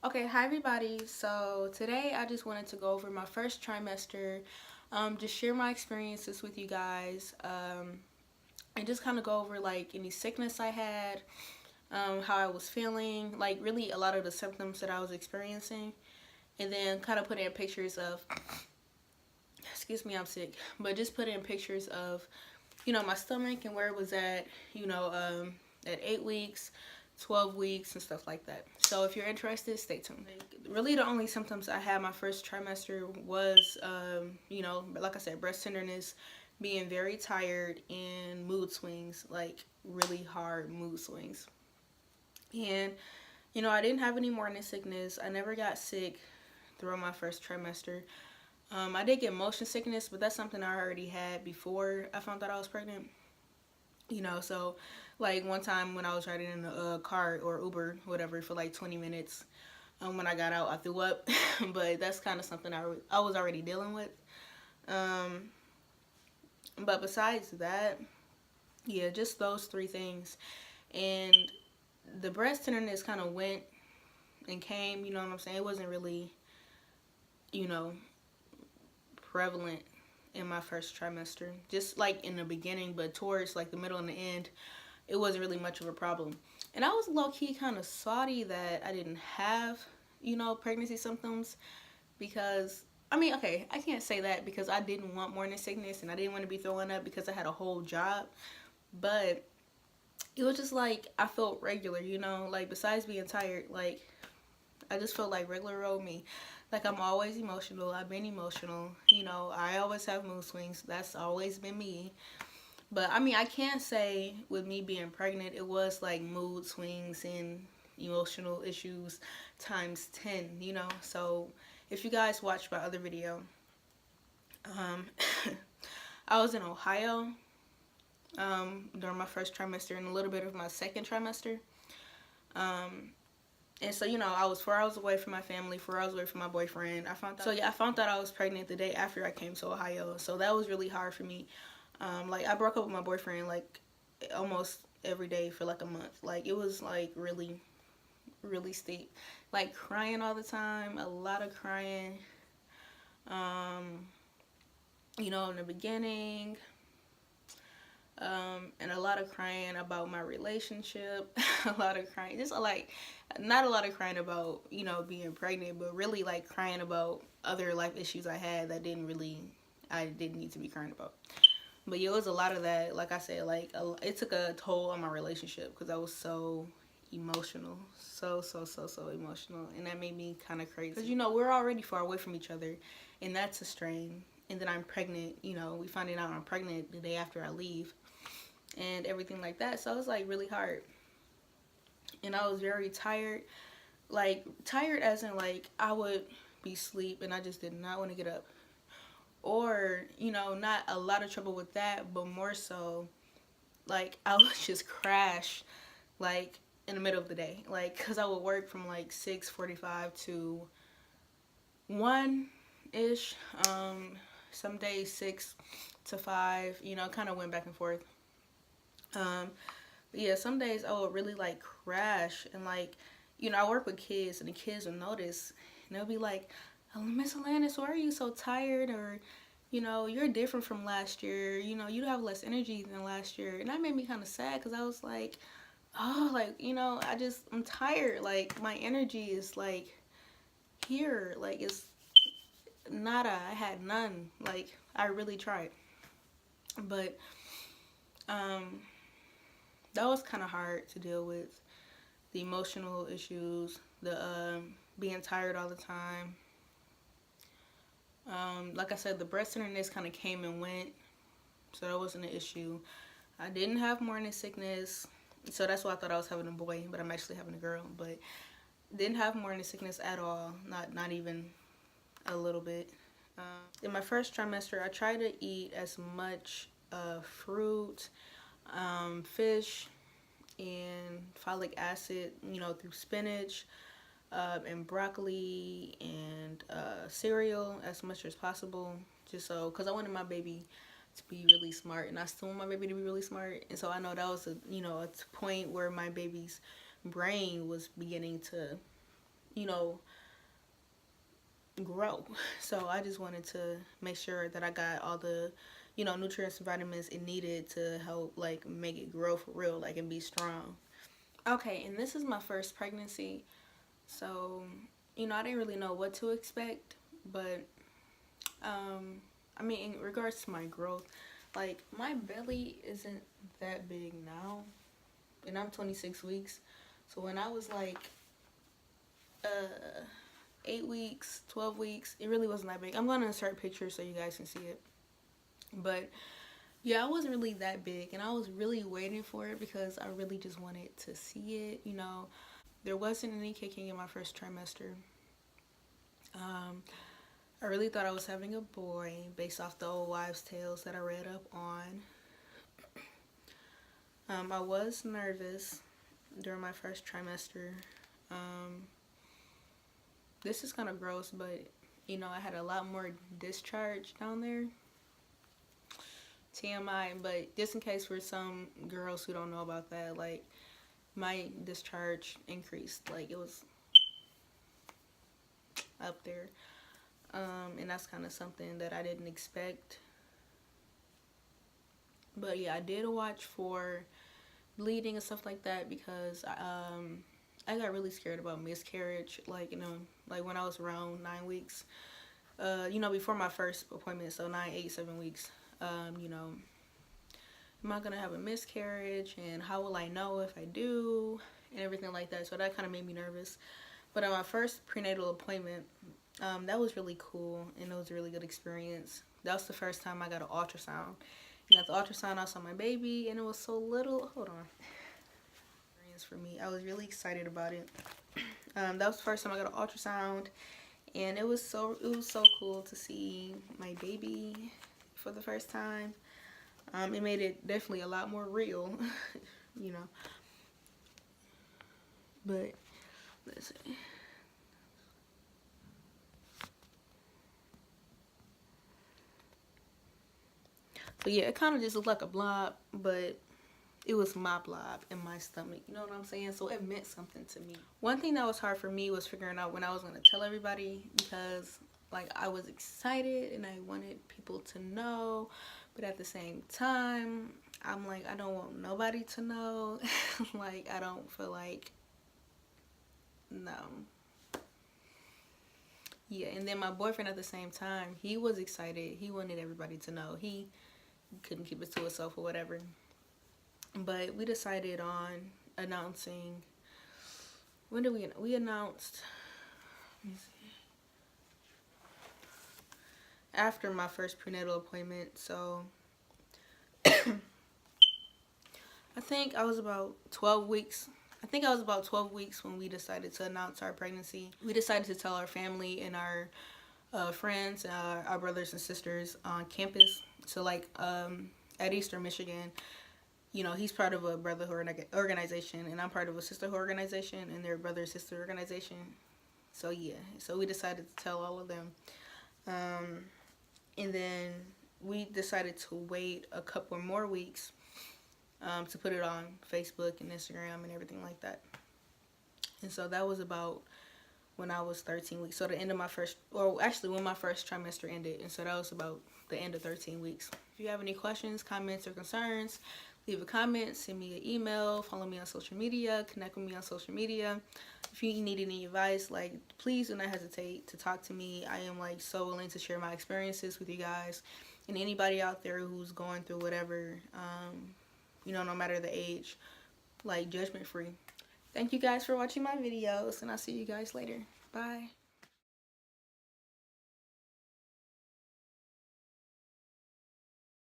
Okay, hi everybody. So today I just wanted to go over my first trimester, just share my experiences with you guys, and just kind of go over like any sickness I had, how I was feeling, like really a lot of the symptoms that I was experiencing, and then kind of put in pictures of, excuse me, I'm sick, but just put in pictures of, my stomach and where it was at, at 8 weeks, 12 weeks, and stuff like that. So if you're interested, stay tuned. Really, the only symptoms I had my first trimester was, like I said, breast tenderness, being very tired, and mood swings, like really hard mood swings. And, I didn't have any morning sickness. I never got sick throughout my first trimester. I did get motion sickness, but that's something I already had before I found out I was pregnant. So like one time when I was riding in a car or Uber, whatever, for like 20 minutes, when I got out, I threw up. But that's kind of something I was already dealing with. Um, but besides that, yeah, just those three things. And the breast tenderness kind of went and came, you know what I'm saying? It wasn't really, you know, prevalent in my first trimester, just like in the beginning, but towards like the middle and the end, it wasn't really much of a problem. And I was low key kind of salty that I didn't have, pregnancy symptoms because okay, I can't say that because I didn't want morning sickness and I didn't want to be throwing up because I had a whole job, but it was just like I felt regular, like besides being tired, like I just felt like regular old me. Like I'm always emotional. I've been emotional. I always have mood swings. That's always been me. But I can't say with me being pregnant, it was like mood swings and emotional issues times 10, So if you guys watched my other video, um, I was in Ohio during my first trimester and a little bit of my second trimester. Um, and so, I was 4 hours away from my family, 4 hours away from my boyfriend. I found out I was pregnant the day after I came to Ohio. So that was really hard for me. Like I broke up with my boyfriend like almost every day for like a month. Like it was like really, really steep. Like crying all the time, a lot of crying. Um, in the beginning, and a lot of crying about my relationship, a lot of crying, just like not a lot of crying about being pregnant, but really like crying about other life issues I had that I didn't need to be crying about. But yeah, it was a lot of that. Like I said, like it took a toll on my relationship because I was so emotional, so emotional, and that made me kind of crazy. Because we're already far away from each other, and that's a strain. And then I'm pregnant. We finding out I'm pregnant the day after I leave, and everything like that. So it was like really hard, and I was very tired. Like tired as in like I would be asleep and I just did not want to get up, or not a lot of trouble with that, but more so like I would just crash like in the middle of the day, like because I would work from like 6:45 to 1 ish, some days 6 to 5, kind of went back and forth. um but yeah, some days I would really like crash, and like I work with kids and the kids will notice and they'll be like, "Oh, Miss Alanis, why are you so tired?" Or you're different from last year. You have less energy than last year. And that made me kind of sad because I was like, oh, like, I'm tired. Like, my energy is like here. Like, it's nada. I had none. Like, I really tried. But, um, that was kind of hard to deal with. The emotional issues, the being tired all the time. Like I said, the breast tenderness kind of came and went, so that wasn't an issue. I didn't have morning sickness, so that's why I thought I was having a boy, but I'm actually having a girl. But didn't have morning sickness at all, not even a little bit. In my first trimester, I tried to eat as much fruit, fish, and folic acid, through spinach, and broccoli and cereal as much as possible, just so because I wanted my baby to be really smart, and I still want my baby to be really smart. And so I know that was a point where my baby's brain was beginning to you know, grow. So I just wanted to make sure that I got all the, you know, nutrients and vitamins it needed to help like make it grow for real, like, and be strong. Okay, and this is my first pregnancy, so, you know, I didn't really know what to expect, but I mean, in regards to my growth, like, my belly isn't that big now, and I'm 26 weeks. So when I was like 8 weeks, 12 weeks, it really wasn't that big. I'm gonna insert pictures so you guys can see it. But yeah, I wasn't really that big, and I was really waiting for it because I really just wanted to see it, you know. There wasn't any kicking in my first trimester. I really thought I was having a boy based off the old wives' tales that I read up on. I was nervous during my first trimester. This is kind of gross, but, you know, I had a lot more discharge down there. TMI, but just in case for some girls who don't know about that, like, my discharge increased. Like, it was up there. And that's kind of something that I didn't expect. But yeah, I did watch for bleeding and stuff like that because I got really scared about miscarriage, like, you know, like when I was around 9 weeks, you know, before my first appointment, so 9, 8, 7 weeks, you know, am I gonna have a miscarriage, and how will I know if I do, and everything like that. So that kind of made me nervous. But on my first prenatal appointment, that was really cool, and it was a really good experience. That was the first time I got an ultrasound. And at the ultrasound, I saw my baby, and it was so little. Hold on. For me, I was really excited about it. That was the first time I got an ultrasound, and it was so cool to see my baby for the first time. It made it definitely a lot more real, you know. But let's see. So yeah, it kind of just looked like a blob, but it was my blob in my stomach, you know what I'm saying? So it meant something to me. One thing that was hard for me was figuring out when I was going to tell everybody, because, like, I was excited and I wanted people to know, but at the same time, I'm like, I don't want nobody to know. Like, I don't feel like, no. Yeah, and then my boyfriend at the same time, he was excited. He wanted everybody to know. He couldn't keep it to himself or whatever. But we decided on announcing, when did we announced, let me see, after my first prenatal appointment. So I think I was about 12 weeks. I think I was about 12 weeks when we decided to announce our pregnancy. We decided to tell our family and our friends, our brothers and sisters on campus. So, like, at Eastern Michigan, you know, he's part of a brotherhood organization, and I'm part of a sisterhood organization, and they're brother and sister organization. So yeah, so we decided to tell all of them. And then we decided to wait a couple more weeks to put it on Facebook and Instagram and everything like that. And so that was about when I was 13 weeks. So the end of my first, or actually when my first trimester ended. And so that was about the end of 13 weeks. If you have any questions, comments, or concerns, leave a comment, send me an email, follow me on social media, connect with me on social media. If you need any advice, like, please do not hesitate to talk to me. I am, like, so willing to share my experiences with you guys, and anybody out there who's going through whatever, you know, no matter the age, like, judgment free. Thank you guys for watching my videos, and I'll see you guys later. Bye.